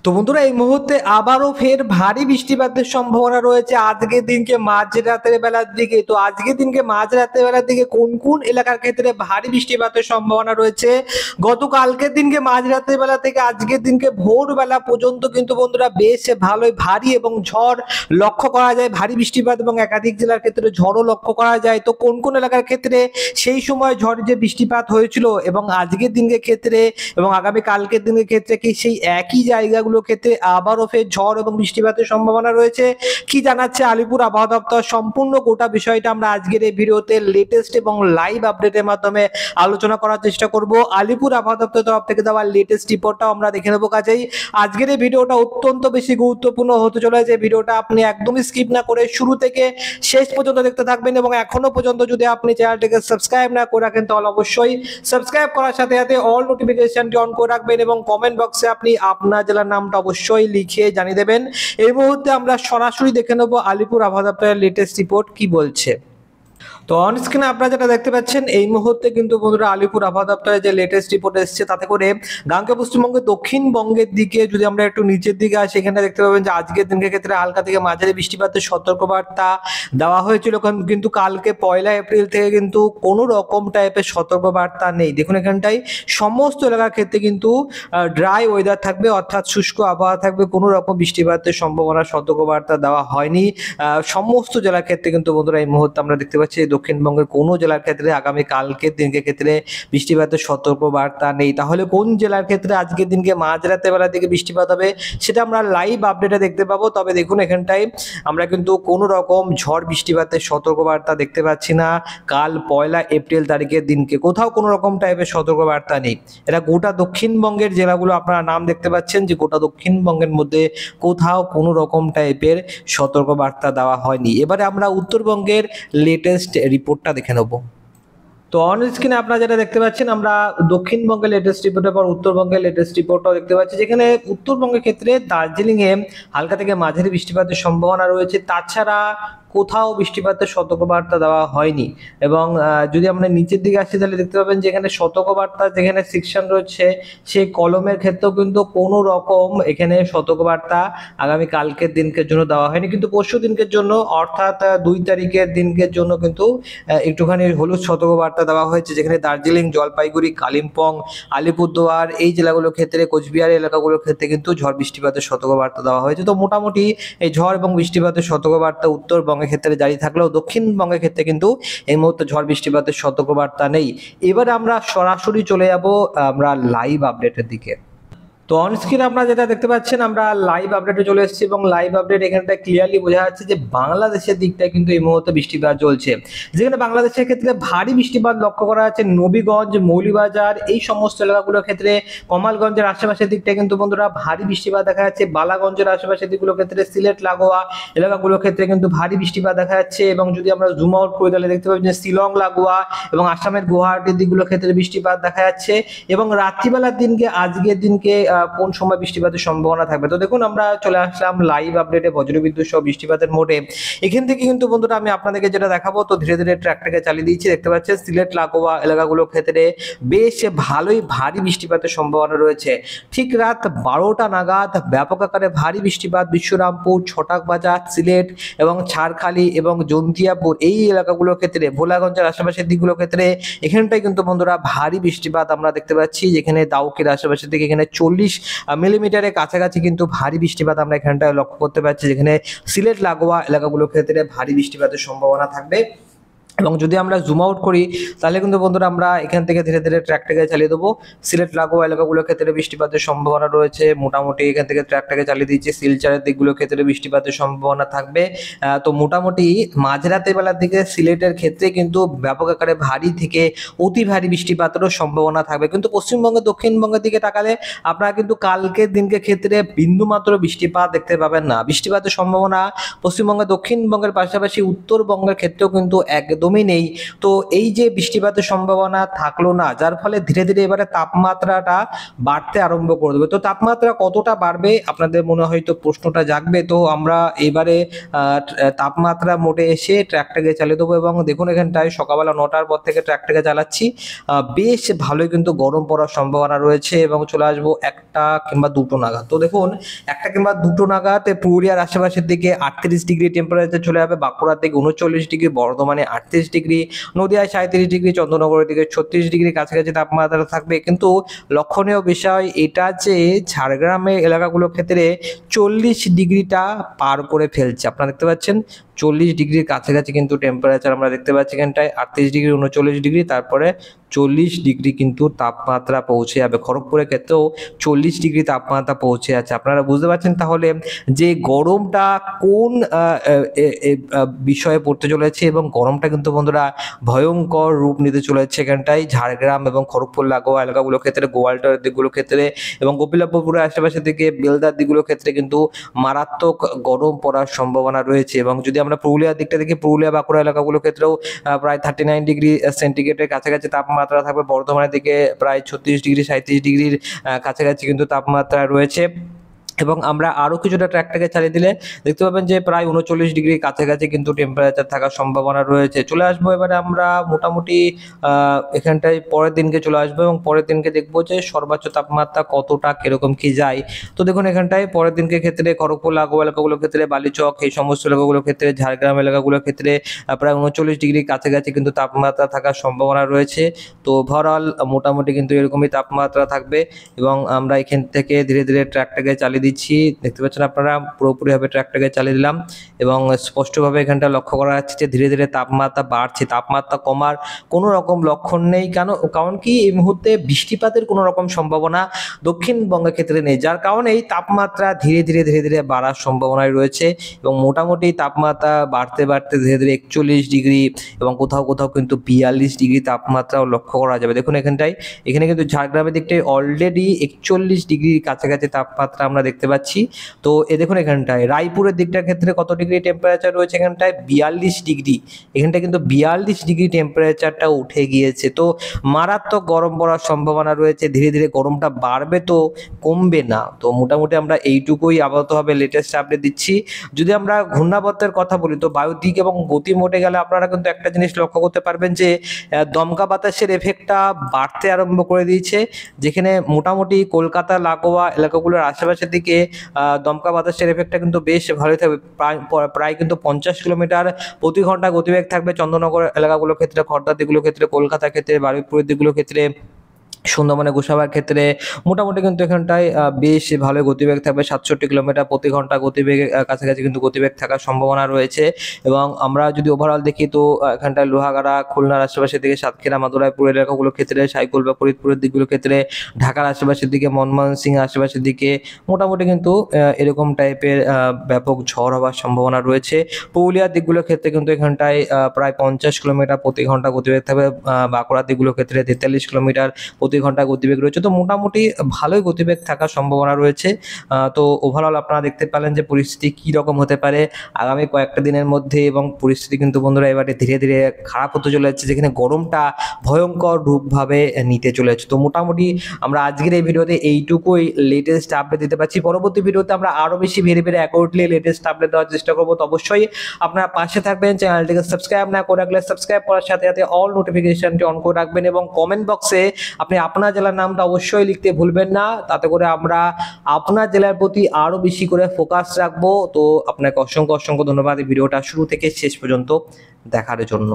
তো বন্ধুরা এই মুহূর্তে আবারও ফের ভারী বৃষ্টিপাতের সম্ভাবনা রয়েছে আজকের দিনকে মাঝরাতের বেলার দিকে। তো আজকের দিনকে মাঝরাতের বেলার দিকে কোন কোন এলাকার ক্ষেত্রে ভারী বৃষ্টিপাতের সম্ভাবনা রয়েছে, গতকালকের দিনকে মাঝরাতের বেলা থেকে আজকের দিনকে ভোরবেলা পর্যন্ত কিন্তু বন্ধুরা বেশ ভালোই ভারী এবং ঝড় লক্ষ্য করা যায়, ভারী বৃষ্টিপাত এবং একাধিক জেলার ক্ষেত্রে ঝড়ও লক্ষ্য করা যায়। তো কোন কোন এলাকার ক্ষেত্রে সেই সময় ঝড় যে বৃষ্টিপাত হয়েছিল এবং আজকের দিনের ক্ষেত্রে এবং আগামী কালকের দিনের ক্ষেত্রে কি সেই একই জায়গাগুলো ক্ষেত্রে আবারও ফের ঝড় এবং বৃষ্টিপাতের সম্ভাবনা রয়েছে, কি জানাচ্ছে আলিপুর আবহাওয়া দপ্তর, সম্পূর্ণ গোটা বিষয়টা আমরা আজকের এই ভিডিওতে লেটেস্ট এবং লাইভ আপডেটের মাধ্যমে আলোচনা করার চেষ্টা করব। আলিপুর আবহাওয়া দপ্তরের তরফ থেকে দেওয়া লেটেস্ট রিপোর্টটাও আমরা দেখে নেব। কাজেই আজকের এই ভিডিওটা অত্যন্ত বেশি গুরুত্বপূর্ণ হতে চলেছে। ভিডিওটা আপনি একদমই স্কিপ না করে শুরু থেকে শেষ পর্যন্ত দেখতে থাকবেন এবং এখনো পর্যন্ত যদি আপনি চ্যানেলটিকে সাবস্ক্রাইব না করে রাখেন তাহলে অবশ্যই সাবস্ক্রাইব করার সাথে সাথে অল নোটিফিকেশনটি অন করে রাখবেন এবং কমেন্ট বক্সে আপনি আপনার জেলার নামটা অবশ্যই লিখে জানিয়ে দেবেন। এই মুহূর্তে আমরা সরাসরি দেখে নেব আলিপুর আবহাওয়া দপ্তরের লেটেস্ট রিপোর্ট কি বলছে। তো অন স্ক্রিনে আপনারা যেটা দেখতে পাচ্ছেন এই মুহূর্তে কিন্তু বন্ধুরা আলিপুর আবহাওয়া দপ্তরের যে লেটেস্ট রিপোর্ট এসেছে তাতে করে গাঙ্গে পশ্চিমবঙ্গের দক্ষিণবঙ্গের দিকে যদি আমরা একটু নিচের দিকে আসি, এখানে দেখতে পাবেন যে আজকের দিনের ক্ষেত্রে হালকা থেকে মাঝারি বৃষ্টিপাতের সতর্কবার্তা দেওয়া হয়েছিল, কিন্তু কালকে 1 এপ্রিল থেকে কিন্তু কোনো রকম টাইপের সতর্কবার্তা নেই। দেখুন এখানটাই সমস্ত এলাকার ক্ষেত্রে কিন্তু ড্রাই ওয়েদার থাকবে, অর্থাৎ শুষ্ক আবহাওয়া থাকবে, কোনো রকম বৃষ্টিপাতের সম্ভাবনা সতর্কবার্তা দেওয়া হয়নি সমস্ত জেলার ক্ষেত্রে। কিন্তু বন্ধুরা এই মুহূর্তে আমরা দেখতে পাচ্ছি দক্ষিণবঙ্গের কোনো জেলার ক্ষেত্রে আগামী কালকের দিনকে ক্ষেত্রে বৃষ্টিপাতের সতর্কবার্তা নেই। তাহলে কোন জেলার ক্ষেত্রে আজকের দিনকে মাঝরাতের বেলা থেকে বৃষ্টিপাত হবে সেটা আমরা লাইভ আপডেটে দেখতে পাবো। তবে দেখুন এখানটায় আমরা কিন্তু কোনো রকম ঝড় বৃষ্টিপাতের সতর্কবার্তা দেখতে পাচ্ছি না। কাল 1 এপ্রিল তারিখের দিনকে কোথাও কোনো রকম টাইপের সতর্কবার্তা নেই। এটা গোটা দক্ষিণবঙ্গের জেলাগুলো আপনারা নাম দেখতে পাচ্ছেন যে গোটা দক্ষিণবঙ্গের মধ্যে কোথাও কোনো রকম টাইপের সতর্কবার্তা দেওয়া হয়নি। এবারে আমরা উত্তরবঙ্গের লেটেস্ট রিপোর্টটা দেখে নেব। তো অন স্ক্রিনে আপনারা যেটা দেখতে পাচ্ছেন আমরা দক্ষিণবঙ্গের লেটেস্ট রিপোর্টের পর উত্তরবঙ্গের লেটেস্ট রিপোর্টটাও দেখতে পাচ্ছি, যেখানে উত্তরবঙ্গের ক্ষেত্রে দার্জিলিংয়ে হালকা থেকে মাঝারি বৃষ্টিপাতের সম্ভাবনা রয়েছে। তাছাড়া কোথাও বৃষ্টিপাতের সতর্কবার্তা দেওয়া হয়নি। এবং যদি আমরা নিচের দিকে আসি তাহলে দেখতে পাবেন যে এখানে সতর্কবার্তা যেখানে সেকশন রয়েছে সেই কলমের ক্ষেত্রেও কিন্তু কোনো রকম এখানে সতর্কবার্তা আগামী কালকের দিনকের জন্য দেওয়া হয়নি, কিন্তু পরশু দিনকের জন্য অর্থাৎ 2 তারিখের দিনকের জন্য কিন্তু একটুখানি হলুদ সতর্কবার্তা দেওয়া হয়েছে, যেখানে দার্জিলিং, জলপাইগুড়ি, কালিম্পং, আলিপুরদুয়ার এই জেলাগুলোর ক্ষেত্রে, কোচবিহার এলাকাগুলোর ক্ষেত্রে কিন্তু ঝড় বৃষ্টিপাতের সতর্কবার্তা দেওয়া হয়েছে। তো মোটামুটি এই ঝড় এবং বৃষ্টিপাতের সতর্কবার্তা উত্তরবঙ্গের ক্ষেত্রে জারি থাকলেও দক্ষিণবঙ্গের ক্ষেত্রে কিন্তু এই মুহূর্তে ঝড় বৃষ্টিপাতের সতর্কবার্তা নেই। এবারে আমরা সরাসরি চলে যাব আমরা লাইভ আপডেটের দিকে। তো অন স্ক্রিনে আপনারা যেটা দেখতে পাচ্ছেন আমরা লাইভ আপডেটে চলে এসেছি এবং লাইভ আপডেট এখানটা ক্লিয়ারলি বোঝা যাচ্ছে যে বাংলাদেশের দিকটায় কিন্তু এই মুহূর্তে বৃষ্টিপাত চলছে, যেখানে বাংলাদেশের ক্ষেত্রে ভারী বৃষ্টিপাত লক্ষ্য করা যাচ্ছে নবীগঞ্জ, মৌলিবাজার এই সমস্ত এলাকাগুলোর ক্ষেত্রে, কমালগঞ্জের আশেপাশের দিকটায় কিন্তু বন্ধুরা ভারী বৃষ্টিপাত দেখা যাচ্ছে, বালাগঞ্জের আশেপাশের দিকগুলোর ক্ষেত্রে, সিলেট লাগোয়া এলাকাগুলোর ক্ষেত্রে কিন্তু ভারী বৃষ্টিপাত দেখা যাচ্ছে। এবং যদি আমরা জুম আউট করি তাহলে দেখতে পাবেন যে শিলং লাগোয়া এবং আসামের গুয়াহাটির দিকগুলোর ক্ষেত্রে বৃষ্টিপাত দেখা যাচ্ছে। এবং রাত্রিবেলার দিনকে আজকের দিনকে কোন সময় বৃষ্টিপাতের সম্ভাবনা থাকবে। তো দেখুন আমরা চলে আসলাম লাইভ আপডেটে বজ্রবিদ্যুৎ সহ বৃষ্টিপাতের মোডে। এখান থেকে কিন্তু বন্ধুরা আমি আপনাদেরকে যেটা দেখাবো, তো ধীরে ধীরে ট্র্যাকটাকে চালিয়ে দিচ্ছি। দেখতে পাচ্ছেন সিলেট লাগোয়া এলাকাগুলোর ক্ষেত্রে বেশ ভালোই ভারী বৃষ্টিপাতের সম্ভাবনা রয়েছে। ঠিক রাত 12টা নাগাদ ব্যাপক আকারে ভারী বৃষ্টিপাত বিশ্বরামপুর, ছটাক বাজার, সিলেট এবং ছাড়খালি এবং জন্তিয়াপুর এই এলাকাগুলোর ক্ষেত্রে, ভোলাগঞ্জের আশেপাশের দিকগুলোর ক্ষেত্রে এখানটাই কিন্তু বন্ধুরা ভারী বৃষ্টিপাত আমরা দেখতে পাচ্ছি, যেখানে দাউকের আশেপাশের দিকে এখানে 40 মিলিমিটারের কাছাকাছি কিন্তু ভারী বৃষ্টিপাত আমরা এখানটায় লক্ষ্য করতে পারছি, যেখানে সিলেট লাগোয়া এলাকাগুলোর ক্ষেত্রে ভারী বৃষ্টিপাতের সম্ভাবনা থাকবে। এবং যদি আমরা জুম আউট করি তাহলে কিন্তু বন্ধুরা আমরা এখান থেকে ধীরে ধীরে ট্র্যাকটাকে চালিয়ে দেবো। সিলেট লাগোয়া এলাকাগুলোর ক্ষেত্রে বৃষ্টিপাতের সম্ভাবনা রয়েছে, মোটামুটি এখান থেকে ট্র্যাকটাকে চালিয়ে দিচ্ছি। শিলচরের দিকগুলোর ক্ষেত্রে বৃষ্টিপাতের সম্ভাবনা থাকবে। তো মোটামুটি মাঝরাতে বেলার দিকে সিলেটের ক্ষেত্রে কিন্তু ব্যাপক আকারে ভারী থেকে অতি ভারী বৃষ্টিপাতেরও সম্ভাবনা থাকবে। কিন্তু পশ্চিমবঙ্গের দক্ষিণবঙ্গের দিকে তাকালে আপনারা কিন্তু কালকের দিনকে ক্ষেত্রে বিন্দুমাত্র বৃষ্টিপাত দেখতে পাবেন না। বৃষ্টিপাতের সম্ভাবনা পশ্চিমবঙ্গের দক্ষিণবঙ্গের পাশাপাশি উত্তরবঙ্গের ক্ষেত্রেও কিন্তু একদম একদমই নেই। তো এই যে বৃষ্টিপাতের সম্ভাবনা থাকলো না, যার ফলে ধীরে ধীরে এবারে তাপমাত্রাটা বাড়তে আরম্ভ করে দেবে। তো তাপমাত্রা কতটা বাড়বে আপনাদের মনে হয়তো প্রশ্নটা জাগবে। তো আমরা এবারে তাপমাত্রা মোডে এসে ট্র্যাকটাকে চালিয়ে দেবো এবং দেখুন এখানটায় সকালবেলা 9টার পর থেকে ট্র্যাকটাকে চালাচ্ছি। বেশ ভালোই কিন্তু গরম পড়ার সম্ভাবনা রয়েছে এবং চলে আসবো 1টা কিংবা 2টো নাগাদ। তো দেখুন 1টা কিংবা 2টো নাগাদ পুরুলিয়ার আশেপাশের দিকে 38 ডিগ্রি টেম্পারেচার চলে যাবে, বাঁকুড়ার দিকে 39 ডিগ্রি, বর্ধমানে 38 ডিগ্রি, নদিয়ায় 37 ডিগ্রি, চন্দ্রনগরের দিকে 36 ডিগ্রি কাছাকাছি তাপমাত্রা থাকবে। কিন্তু লক্ষণীয় বিষয় এটা যে ঝাড়গ্রামের এলাকাগুলোর ক্ষেত্রে 40 ডিগ্রিটা পার করে ফেলছে। আপনারা দেখতে পাচ্ছেন 40 ডিগ্রির কাছাকাছি কিন্তু টেম্পারেচার আমরা দেখতে পাচ্ছি এখানটায়। 38 ডিগ্রি, 39 ডিগ্রি, তারপরে 40 ডিগ্রি কিন্তু তাপমাত্রা পৌঁছে যাবে। খড়গপুরের ক্ষেত্রেও 40 ডিগ্রি তাপমাত্রা পৌঁছে যাচ্ছে। আপনারা বুঝতে পারছেন তাহলে যে গরমটা কোন বিষয়ে পড়তে চলেছে এবং গরমটা কিন্তু বন্ধুরা ভয়ঙ্কর রূপ নিতে চলেছে এখানটায় ঝাড়গ্রাম এবং খড়গপুর লাগোয়া এলাকাগুলোর ক্ষেত্রে, গোয়ালটরের দিকগুলোর ক্ষেত্রে এবং গোপীনাথপুরের আশেপাশের দিকে, বেলদার দিকগুলোর ক্ষেত্রে কিন্তু মারাত্মক গরম পড়ার সম্ভাবনা রয়েছে। এবং যদি আমরা পুরুলিয়ার দিকটা দেখি, পুরুলিয়া বাঁকুড়া এলাকাগুলোর ক্ষেত্রেও প্রায় 39 ডিগ্রি সেন্টিগ্রেডের কাছাকাছি তাপমাত্রা থাকবে। বর্ধমানের দিকে প্রায় 36 ডিগ্রি, 37 ডিগ্রির কাছাকাছি কিন্তু তাপমাত্রা রয়েছে। এবং আমরা আরও কিছুটা ট্র্যাকটাকে চালিয়ে দিলে দেখতে পাবেন যে প্রায় 39 ডিগ্রির কাছাকাছি কিন্তু টেম্পারেচার থাকার সম্ভাবনা রয়েছে। চলে আসবো এবারে আমরা মোটামুটি এখানটায় পরের দিনকে চলে আসবো এবং পরের দিনকে দেখবো যে সর্বোচ্চ তাপমাত্রা কতটা কিরকম কি যায়। তো দেখুন এখানটায় পরের দিনকে ক্ষেত্রে খড়গপুর লাগোয়া এলাকাগুলোর ক্ষেত্রে, বালিচক এই সমস্ত এলাকাগুলোর ক্ষেত্রে, ঝাড়গ্রাম এলাকাগুলোর ক্ষেত্রে প্রায় 39 ডিগ্রির কাছাকাছি কিন্তু তাপমাত্রা থাকার সম্ভাবনা রয়েছে। তো ওভারঅল মোটামুটি কিন্তু এরকমই তাপমাত্রা থাকবে এবং আমরা এখান থেকে ধীরে ধীরে ট্র্যাকটাকে চালিয়ে দিচ্ছি। দেখতে পাচ্ছেন আপনারা পুরোপুরিভাবে ট্র্যাকটাকে চালিয়ে দিলাম এবং স্পষ্টভাবে এখানটা লক্ষ্য করা যাচ্ছে যে ধীরে ধীরে তাপমাত্রা বাড়ছে। তাপমাত্রা কমার কোনো রকম লক্ষণ নেই, কারণ কি এই মুহূর্তে বৃষ্টিপাতের কোনো রকম সম্ভাবনা দক্ষিণবঙ্গের ক্ষেত্রে নেই, যার কারণে এই তাপমাত্রা ধীরে ধীরে বাড়ার সম্ভাবনায় রয়েছে এবং মোটামুটি তাপমাত্রা বাড়তে বাড়তে ধীরে ধীরে 41 ডিগ্রি এবং কোথাও কোথাও কিন্তু 42 ডিগ্রি তাপমাত্রাও লক্ষ্য করা যাবে। দেখুন এখানে কিন্তু ঝাড়গ্রামের দিকটায় অলরেডি 41 ডিগ্রির কাছাকাছি তাপমাত্রা আমরা দেখতে পাচ্ছি। তো দেখুন এখানটায় রায়পুরের দিকটার ক্ষেত্রে কত ডিগ্রি টেম্পারেচার রয়েছে, এখানটায় 42 ডিগ্রি, এখানটায় কিন্তু 42 ডিগ্রি টেম্পারেচারটা উঠে গিয়েছে। তো মারাত্মক গরম পড়ার সম্ভাবনা রয়েছে, ধীরে ধীরে গরমটা বাড়বে, তো কমবে না। তো মোটামুটি আমরা এইটুকুই আপাততভাবে লেটেস্ট আপডেট দিচ্ছি। যদি আমরা ঘূর্ণাবর্তের কথা বলি তো বায়ুর দিক এবং গতি মোটে গেলে আপনারা কিন্তু একটা জিনিস লক্ষ্য করতে পারবেন যে দমকা বাতাসের এফেক্টটা বাড়তে আরম্ভ করে দিয়েছে, যেখানে মোটামুটি কলকাতা লাগোয়া এলাকাগুলোর আশেপাশের দিকে দমকা বাতাসের এফেক্টটা কিন্তু বেশ ভালোই থাকবে। প্রায় কিন্তু 50 কিলোমিটার প্রতি ঘন্টা গতিবেগ থাকবে চন্দ্রনগর এলাকাগুলোর ক্ষেত্রে, খড়দার দিকগুলোর ক্ষেত্রে, কলকাতার ক্ষেত্রে, বারুইপুরের দিকগুলোর ক্ষেত্রে, সুন্দরবনে গোসাবার ক্ষেত্রে মোটামুটি কিন্তু এখানটায় বেশ ভালো গতিবেগ থাকবে। 67 কিলোমিটার প্রতি ঘন্টা গতিবেগের কাছাকাছি কিন্তু গতিবেগ থাকার সম্ভাবনা রয়েছে। এবং আমরা যদি ওভারঅল দেখি তো এখানটায় লোহাগাড়া, খুলনার আশেপাশের দিকে, সাতক্ষীরা, মাদুরাইপুর এলাকাগুলোর ক্ষেত্রে, সাইকুল বা ফরিদপুরের দিকগুলোর ক্ষেত্রে, ঢাকার আশেপাশের দিকে, ময়মনসিংহ আশেপাশের দিকে মোটামুটি কিন্তু এরকম টাইপের ব্যাপক ঝড় হওয়ার সম্ভাবনা রয়েছে। পুরুলিয়ার দিকগুলোর ক্ষেত্রে কিন্তু এখানটায় প্রায় 50 কিলোমিটার প্রতি ঘন্টা গতিবেগ থাকবে। বাঁকুড়ার দিকগুলোর ক্ষেত্রে 43 কিলোমিটার প্রতি ঘন্টা গতিবেগ রয়েছে। তো মোটামুটি ভালোই গতিবেগ থাকার সম্ভাবনা রয়েছে। তো ওভারঅল আপনারা দেখতে পেলেন যে পরিস্থিতি কী রকম হতে পারে আগামী কয়েকটা দিনের মধ্যে, এবং পরিস্থিতি কিন্তু বন্ধুরা এবারে ধীরে ধীরে খারাপ হতে চলে যাচ্ছে, যেখানে গরমটা ভয়ঙ্কর রূপভাবে নিতে চলেছে। তো মোটামুটি আমরা আজকের এই ভিডিওতে এইটুকুই লেটেস্ট আপডেট দিতে পারছি। পরবর্তী ভিডিওতে আমরা আরও বেশি ভেরি অ্যাকুরেটলি লেটেস্ট আপডেট দেওয়ার চেষ্টা করবো। তো অবশ্যই আপনারা পাশে থাকবেন, চ্যানেলটিকে সাবস্ক্রাইব না করে রাখলে সাবস্ক্রাইব করার সাথে সাথে অল নোটিফিকেশনটি অন করে রাখবেন এবং কমেন্ট বক্সে আপনি আপনার জেলার নামটা অবশ্যই লিখতে ভুলবেন না, তাতে করে আমরা আপনার জেলার প্রতি আরও বেশি করে ফোকাস রাখবো। তো আপনাকে অসংখ্য ধন্যবাদ এই ভিডিওটা শুরু থেকে শেষ পর্যন্ত দেখার জন্য।